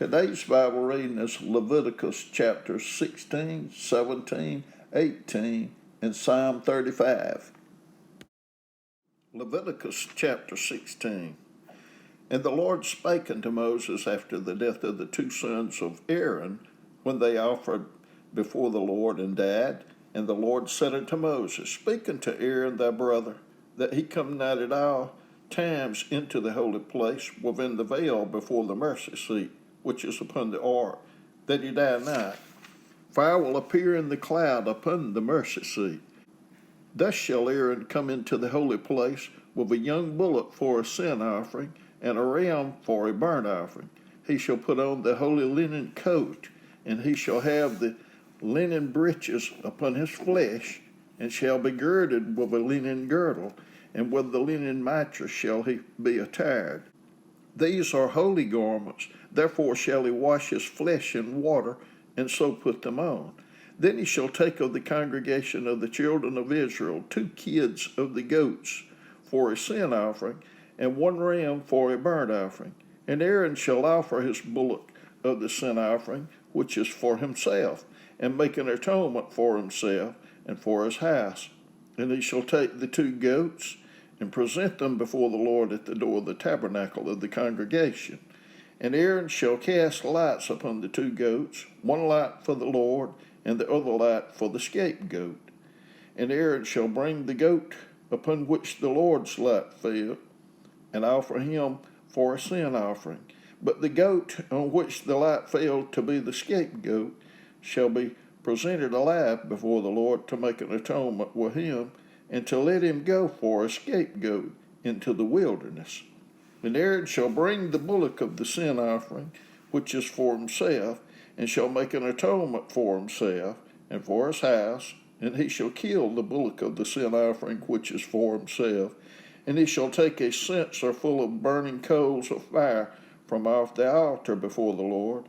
Today's Bible reading is Leviticus chapters 16, 17, 18, and Psalm 35. Leviticus chapter 16. And the Lord spake unto Moses after the death of the two sons of Aaron, when they offered before the Lord and died. And the Lord said unto Moses, Speak unto Aaron thy brother, that he come not at all times into the holy place within the veil before the mercy seat, which is upon the ark, that he die not. Fire will appear in the cloud upon the mercy seat. Thus shall Aaron come into the holy place with a young bullock for a sin offering, and a ram for a burnt offering. He shall put on the holy linen coat, and he shall have the linen breeches upon his flesh, and shall be girded with a linen girdle, and with the linen mitre shall he be attired. These are holy garments, therefore shall he wash his flesh in water, and so put them on. Then he shall take of the congregation of the children of Israel 2 kids of the goats for a sin offering, and 1 ram for a burnt offering. And Aaron shall offer his bullock of the sin offering, which is for himself, and make an atonement for himself and for his house. And he shall take the 2 goats, and present them before the Lord at the door of the tabernacle of the congregation. And Aaron shall cast lots upon the 2 goats, 1 lot for the Lord, and the other lot for the scapegoat. And Aaron shall bring the goat upon which the Lord's lot fell, and offer him for a sin offering. But the goat on which the lot fell to be the scapegoat shall be presented alive before the Lord to make an atonement with him, and to let him go for a scapegoat into the wilderness. And Aaron shall bring the bullock of the sin offering, which is for himself, and shall make an atonement for himself and for his house, and he shall kill the bullock of the sin offering, which is for himself. And he shall take a censer full of burning coals of fire from off the altar before the Lord,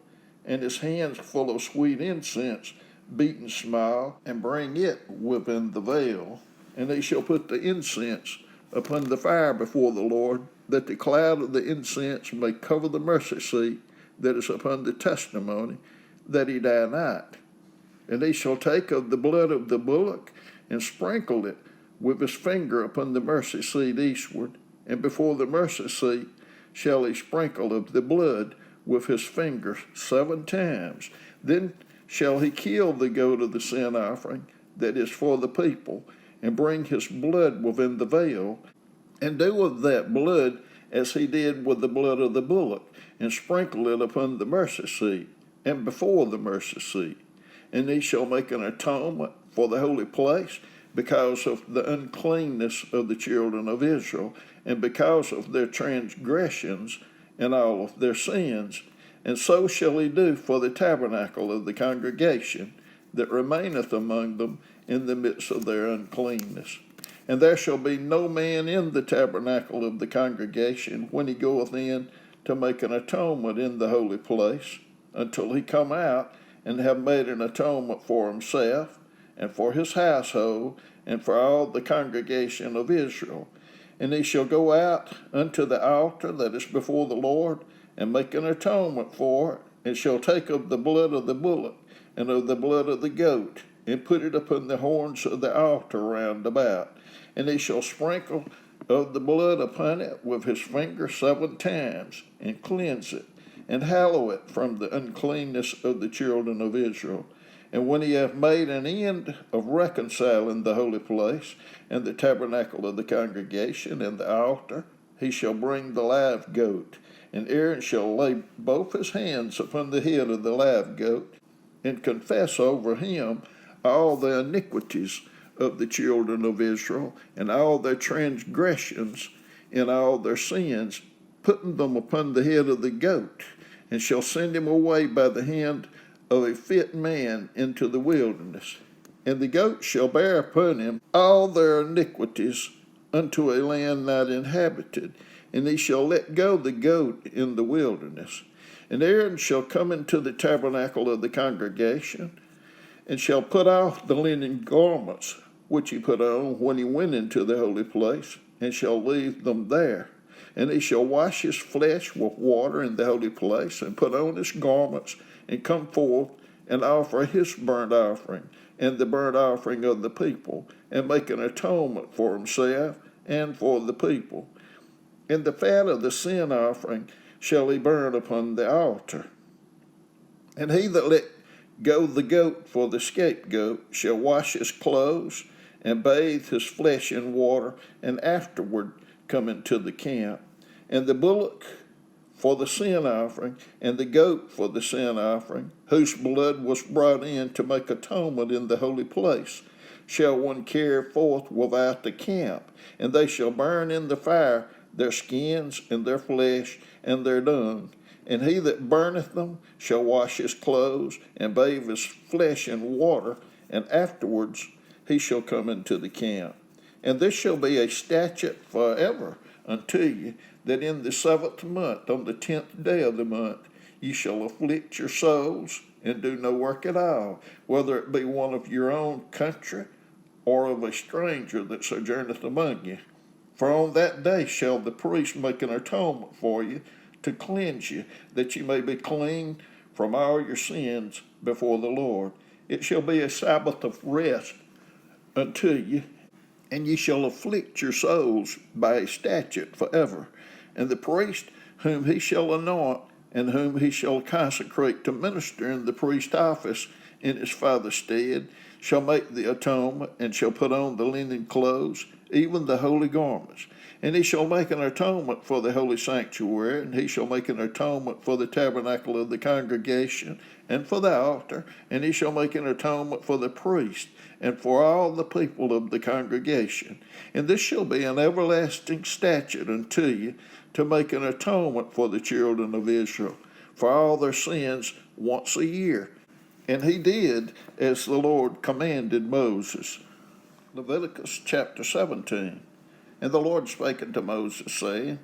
and his hands full of sweet incense, beaten small, and bring it within the veil. And he shall put the incense upon the fire before the Lord, that the cloud of the incense may cover the mercy seat that is upon the testimony, that he die not. And he shall take of the blood of the bullock, and sprinkle it with his finger upon the mercy seat eastward, and before the mercy seat shall he sprinkle of the blood with his finger 7 times. Then shall he kill the goat of the sin offering, that is for the people, and bring his blood within the veil, and do with that blood as he did with the blood of the bullock, and sprinkle it upon the mercy seat, and before the mercy seat. And he shall make an atonement for the holy place, because of the uncleanness of the children of Israel, and because of their transgressions and all of their sins. And so shall he do for the tabernacle of the congregation that remaineth among them in the midst of their uncleanness. And there shall be no man in the tabernacle of the congregation when he goeth in to make an atonement in the holy place, until he come out and have made an atonement for himself, and for his household, and for all the congregation of Israel. And he shall go out unto the altar that is before the Lord, and make an atonement for it, and shall take of the blood of the bullock, and of the blood of the goat, and put it upon the horns of the altar round about. And he shall sprinkle of the blood upon it with his finger 7 times, and cleanse it, and hallow it from the uncleanness of the children of Israel. And when he hath made an end of reconciling the holy place, and the tabernacle of the congregation, and the altar, he shall bring the live goat. And Aaron shall lay both his hands upon the head of the live goat, and confess over him all the iniquities of the children of Israel, and all their transgressions, and all their sins, putting them upon the head of the goat, and shall send him away by the hand of a fit man into the wilderness. And the goat shall bear upon him all their iniquities unto a land not inhabited, and he shall let go the goat in the wilderness. And Aaron shall come into the tabernacle of the congregation, and shall put off the linen garments which he put on when he went into the holy place, and shall leave them there. And he shall wash his flesh with water in the holy place, and put on his garments, and come forth, and offer his burnt offering, and the burnt offering of the people, and make an atonement for himself and for the people. And the fat of the sin offering shall he burn upon the altar. And he that let go the goat for the scapegoat shall wash his clothes, and bathe his flesh in water, and afterward come into the camp. And the bullock for the sin offering, and the goat for the sin offering, whose blood was brought in to make atonement in the holy place, shall one carry forth without the camp, and they shall burn in the fire their skins and their flesh and their dung. And he that burneth them shall wash his clothes, and bathe his flesh in water, and afterwards he shall come into the camp. And this shall be a statute forever unto you, that in the 7th month, on the 10th day of the month, ye shall afflict your souls, and do no work at all, whether it be one of your own country, or of a stranger that sojourneth among you. For on that day shall the priest make an atonement for you, to cleanse you, that ye may be clean from all your sins before the Lord. It shall be a Sabbath of rest unto you, and ye shall afflict your souls by a statute forever. And the priest whom he shall anoint, and whom he shall consecrate to minister in the priest office in his father's stead, shall make the atonement, and shall put on the linen clothes, even the holy garments. And he shall make an atonement for the holy sanctuary, and he shall make an atonement for the tabernacle of the congregation, and for the altar, and he shall make an atonement for the priest, and for all the people of the congregation. And this shall be an everlasting statute unto you, to make an atonement for the children of Israel, for all their sins once a year. And he did as the Lord commanded Moses. Leviticus chapter 17. And the Lord spake unto Moses, saying,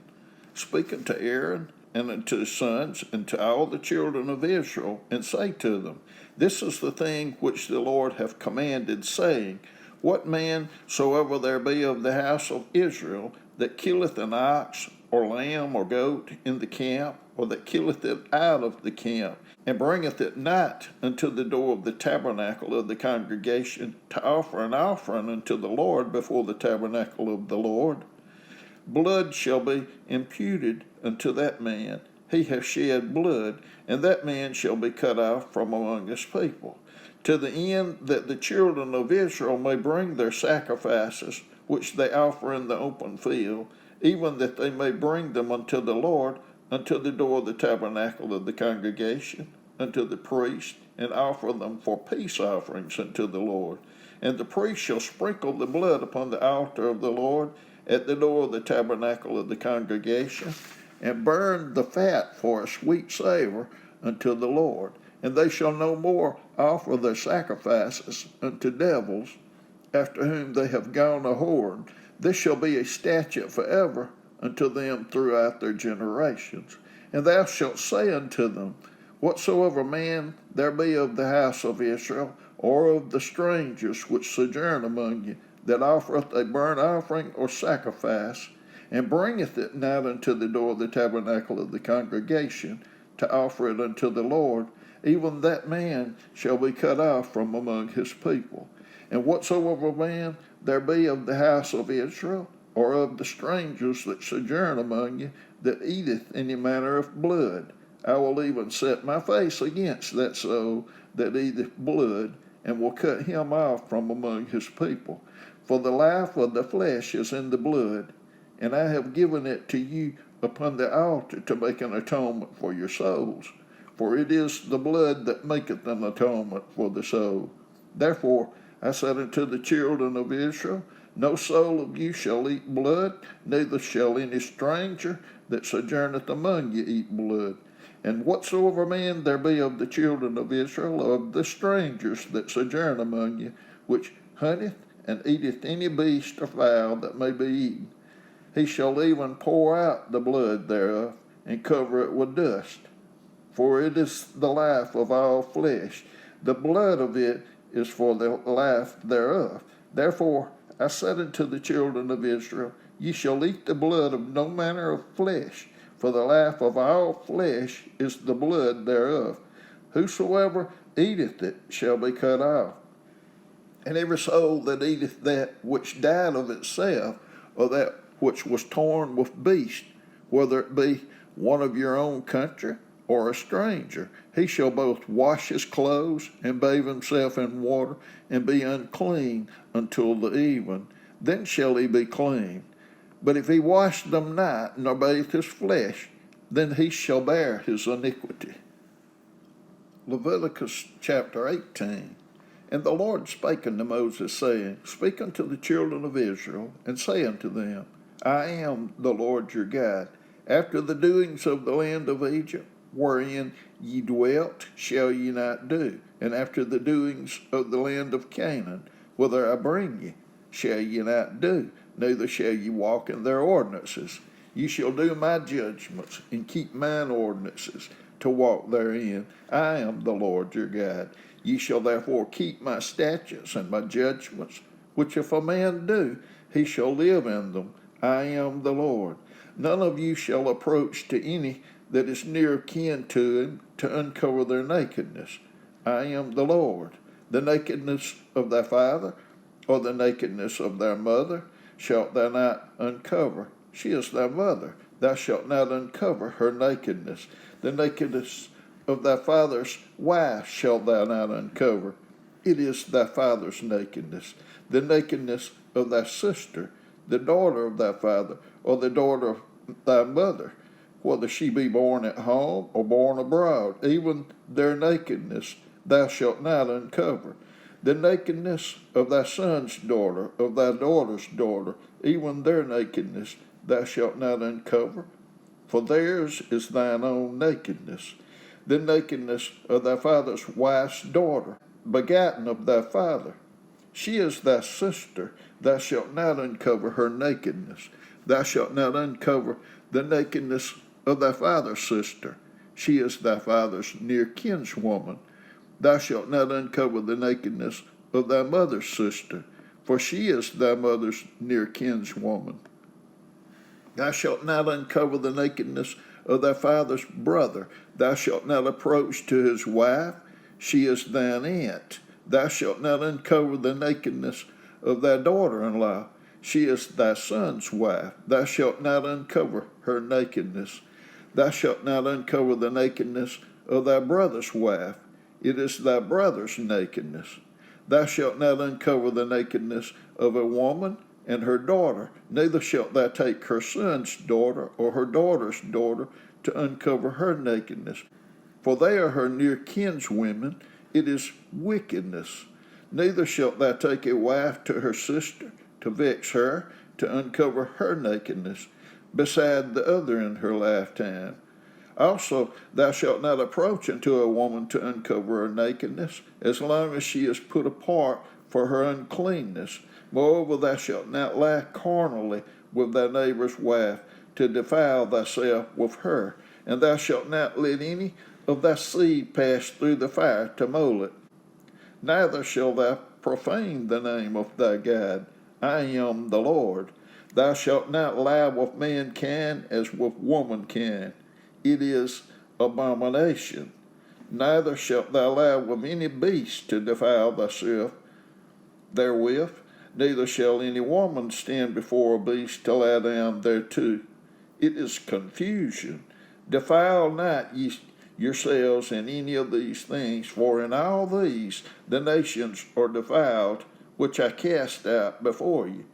Speak unto Aaron, and unto his sons, and to all the children of Israel, and say to them, This is the thing which the Lord hath commanded, saying, What man soever there be of the house of Israel, that killeth an ox, or lamb, or goat in the camp, or that killeth it out of the camp, and bringeth it not unto the door of the tabernacle of the congregation, to offer an offering unto the Lord before the tabernacle of the Lord, blood shall be imputed unto that man. He hath shed blood, and that man shall be cut off from among his people, to the end that the children of Israel may bring their sacrifices, which they offer in the open field, even that they may bring them unto the Lord, unto the door of the tabernacle of the congregation, unto the priest, and offer them for peace offerings unto the Lord. And the priest shall sprinkle the blood upon the altar of the Lord at the door of the tabernacle of the congregation, and burn the fat for a sweet savor unto the Lord. And they shall no more offer their sacrifices unto devils, after whom they have gone a whoring. This shall be a statute forever unto them throughout their generations. And thou shalt say unto them, Whatsoever man there be of the house of Israel, or of the strangers which sojourn among you, that offereth a burnt offering or sacrifice, and bringeth it not unto the door of the tabernacle of the congregation, to offer it unto the Lord, even that man shall be cut off from among his people. And whatsoever man there be of the house of Israel, or of the strangers that sojourn among you, that eateth any manner of blood, I will even set my face against that soul that eateth blood, and will cut him off from among his people. For the life of the flesh is in the blood, and I have given it to you upon the altar to make an atonement for your souls. For it is the blood that maketh an atonement for the soul. Therefore I said unto the children of Israel, No soul of you shall eat blood, neither shall any stranger that sojourneth among you eat blood. And whatsoever man there be of the children of Israel, or of the strangers that sojourn among you, which hunteth and eateth any beast or fowl that may be eaten, he shall even pour out the blood thereof, and cover it with dust. For it is the life of all flesh. The blood of it is for the life thereof. Therefore I said unto the children of Israel, Ye shall eat the blood of no manner of flesh, for the life of all flesh is the blood thereof. Whosoever eateth it shall be cut off. And every soul that eateth that which died of itself, or that which was torn with beast, whether it be one of your own country or a stranger, he shall both wash his clothes and bathe himself in water, and be unclean until the even. Then shall he be clean. But if he wash them not, nor bathe his flesh, then he shall bear his iniquity. Leviticus chapter 18. And the Lord spake unto Moses, saying, Speak unto the children of Israel, and say unto them, I am the Lord your God. After the doings of the land of Egypt, wherein ye dwelt, shall ye not do. And after the doings of the land of Canaan, whither I bring you, shall ye not do. Neither shall ye walk in their ordinances. Ye shall do my judgments, and keep mine ordinances, to walk therein. I am the Lord your God. Ye shall therefore keep my statutes and my judgments, which if a man do, he shall live in them. I am the Lord. None of you shall approach to any that is near kin to him to uncover their nakedness. I am the Lord. The nakedness of thy father, or the nakedness of thy mother, shalt thou not uncover. She is thy mother. Thou shalt not uncover her nakedness. The nakedness of thy father's wife shalt thou not uncover. It is thy father's nakedness. The nakedness of thy sister, the daughter of thy father, or the daughter of thy mother, whether she be born at home or born abroad, even their nakedness thou shalt not uncover. The nakedness of thy son's daughter, of thy daughter's daughter, even their nakedness thou shalt not uncover, for theirs is thine own nakedness. The nakedness of thy father's wife's daughter, begotten of thy father, she is thy sister. Thou shalt not uncover her nakedness. Thou shalt not uncover the nakedness of thy father's sister. She is thy father's near kinswoman. Thou shalt not uncover the nakedness of thy mother's sister, for she is thy mother's near kinswoman. Thou shalt not uncover the nakedness of thy father's brother. Thou shalt not approach to his wife. She is thine aunt. Thou shalt not uncover the nakedness of thy daughter-in-law. She is thy son's wife. Thou shalt not uncover her nakedness. Thou shalt not uncover the nakedness of thy brother's wife. It is thy brother's nakedness. Thou shalt not uncover the nakedness of a woman and her daughter, neither shalt thou take her son's daughter or her daughter's daughter to uncover her nakedness. For they are her near kinswomen. It is wickedness. Neither shalt thou take a wife to her sister, to vex her, to uncover her nakedness, beside the other in her lifetime. Also, thou shalt not approach unto a woman to uncover her nakedness, as long as she is put apart for her uncleanness. Moreover, thou shalt not lie carnally with thy neighbor's wife, to defile thyself with her. And thou shalt not let any of thy seed pass through the fire to Molech. Neither shalt thou profane the name of thy God. I am the Lord. Thou shalt not lie with mankind as with womankind. It is abomination. Neither shalt thou lie with any beast to defile thyself therewith. Neither shall any woman stand before a beast to lie down thereto. It is confusion. Defile not ye yourselves in any of these things, for in all these the nations are defiled, which I cast out before you.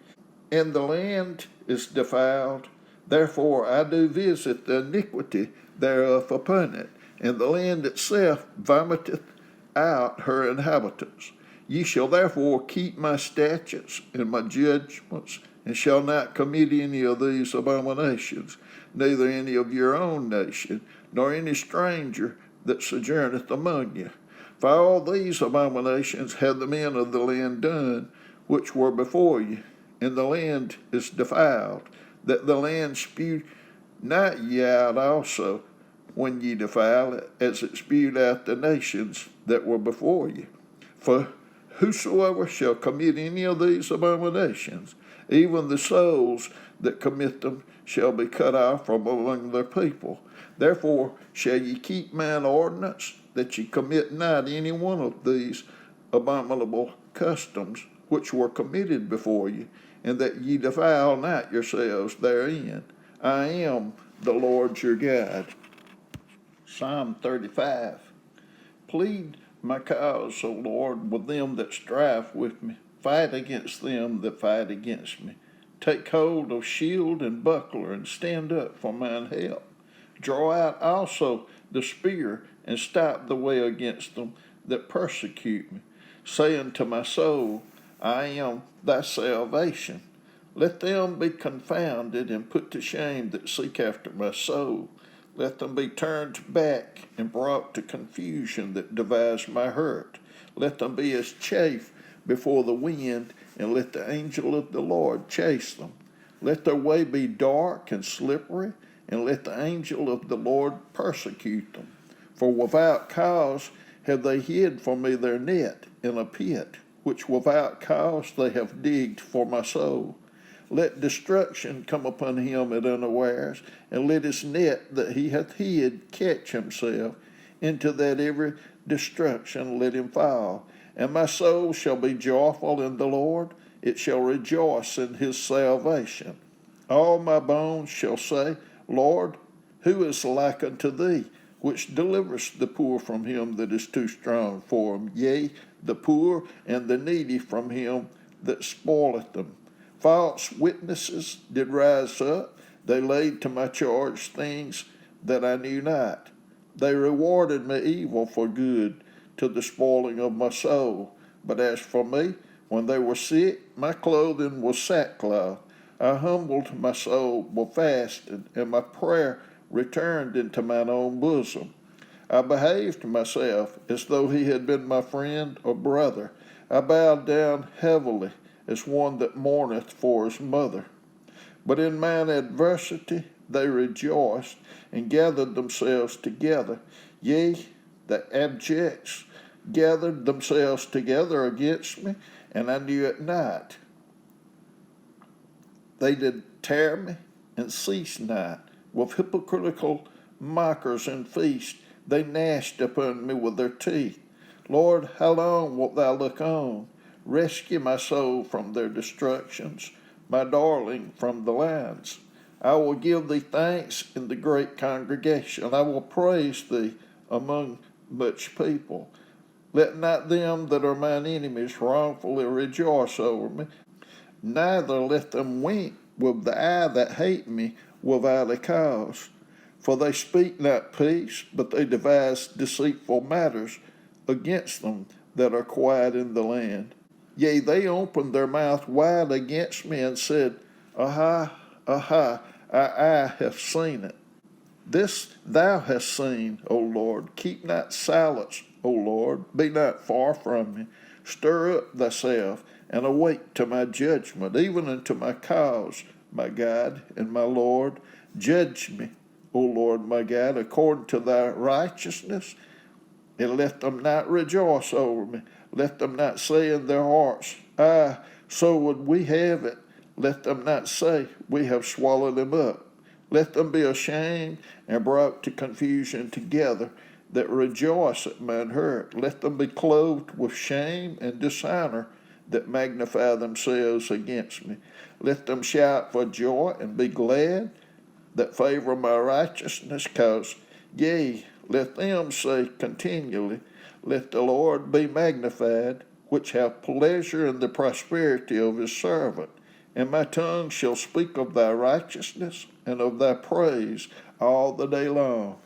And the land is defiled, therefore I do visit the iniquity thereof upon it, and the land itself vomiteth out her inhabitants. Ye shall therefore keep my statutes and my judgments, and shall not commit any of these abominations, neither any of your own nation, nor any stranger that sojourneth among you. For all these abominations have the men of the land done, which were before you, and the land is defiled, that the land spew not ye out also when ye defile it, as it spewed out the nations that were before you. For whosoever shall commit any of these abominations, even the souls that commit them shall be cut off from among their people. Therefore shall ye keep mine ordinance, that ye commit not any one of these abominable customs which were committed before you, and that ye defile not yourselves therein. I am the Lord your God. Psalm 35. Plead my cause, O Lord, with them that strive with me. Fight against them that fight against me. Take hold of shield and buckler, and stand up for mine help. Draw out also the spear, and stop the way against them that persecute me. Say unto my soul, I am thy salvation. Let them be confounded and put to shame that seek after my soul. Let them be turned back and brought to confusion that devise my hurt. Let them be as chaff before the wind, and let the angel of the Lord chase them. Let their way be dark and slippery, and let the angel of the Lord persecute them. For without cause have they hid for me their net in a pit, which without cause they have digged for my soul. Let destruction come upon him at unawares, and let his net that he hath hid catch himself. Into that every destruction let him fall. And my soul shall be joyful in the Lord, it shall rejoice in his salvation. All my bones shall say, Lord, who is like unto thee, which deliverest the poor from him that is too strong for him, yea, the poor and the needy from him that spoileth them. False witnesses did rise up. They laid to my charge things that I knew not. They rewarded me evil for good, to the spoiling of my soul. But as for me, when they were sick, my clothing was sackcloth. I humbled my soul with fasting, and my prayer returned into mine own bosom. I behaved to myself as though he had been my friend or brother. I bowed down heavily, as one that mourneth for his mother. But in mine adversity they rejoiced, and gathered themselves together. Yea, the abjects gathered themselves together against me, and I knew it not. They did tear me, and ceased not. With hypocritical mockers and feast, they gnashed upon me with their teeth. Lord, how long wilt thou look on? Rescue my soul from their destructions, my darling from the lions. I will give thee thanks in the great congregation. I will praise thee among much people. Let not them that are mine enemies wrongfully rejoice over me, neither let them wink with the eye that hate me without a cause. For they speak not peace, but they devise deceitful matters against them that are quiet in the land. Yea, they opened their mouth wide against me, and said, Aha, aha, our eye hath seen it. This thou hast seen, O Lord. Keep not silence, O Lord. Be not far from me. Stir up thyself, and awake to my judgment, even unto my cause, my God and my Lord. Judge me, O Lord my God, according to thy righteousness, and let them not rejoice over me. Let them not say in their hearts, so would we have it. Let them not say, we have swallowed him up. Let them be ashamed and brought to confusion together that rejoice at mine hurt. Let them be clothed with shame and dishonor that magnify themselves against me. Let them shout for joy and be glad that favor my righteousness, cause, yea, let them say continually, let the Lord be magnified, which hath pleasure in the prosperity of his servant. And my tongue shall speak of thy righteousness and of thy praise all the day long.